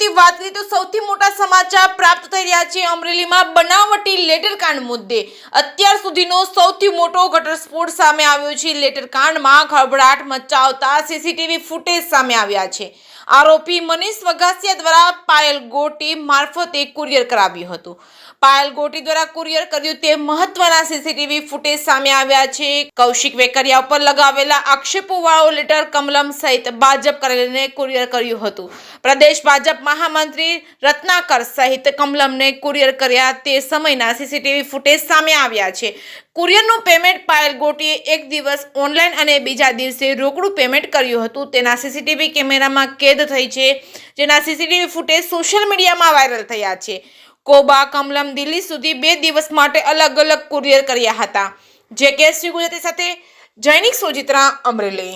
અગત્યની વાત કરીએ તો સૌથી મોટા સમાચાર પ્રાપ્ત થઈ રહ્યા છે અમરેલીમાં બનાવટી લેટર કાંડ મુદ્દે અત્યાર સુધીનો સૌથી મોટો ઘટસ્ફોટ સામે આવ્યો છે। લેટર કાંડમાં ખળભળાટ મચાવતા સીસીટીવી ફૂટેજ સામે આવ્યા છે। આરોપી મનીષ વઘાસિયા દ્વારા પાયલ ગોટી મારફતે કુરિયર કરાવ્યું હતું। પાયલ ગોટી દ્વારા કુરિયર કર્યું તે મહત્વના સીસીટીવી ફૂટેજ સામે આવ્યા છે। કૌશિક વેકરિયા ઉપર લગાવેલા આક્ષેપોવાળો લેટર કમલમ સહિત ભાજપ કાર્યાલયને કુરિયર કર્યું હતું। પ્રદેશ ભાજપ મહામંત્રી રત્નાકર સહિત કમલમને કુરિયર કર્યા તે સમયના સીસીટીવી ફૂટેજ સામે આવ્યા છે। કુરિયરનું પેમેન્ટ પાયલ ગોટીએ એક દિવસ ઓનલાઈન અને બીજા દિવસે રોકડું પેમેન્ટ કર્યું હતું તેના સીસીટીવી કેમેરામાં કેદ થઈ છે, જેના સીસીટીવી ફૂટેજ સોશિયલ મીડિયામાં વાયરલ થયા છે। કોબા કમલમ દિલ્હી સુધી 2 દિવસ માટે અલગ અલગ કુરિયર કર્યા હતા। જે કેસરી ગુજરાતી સાથે જૈનિક સોજિત્રા અમરેલી।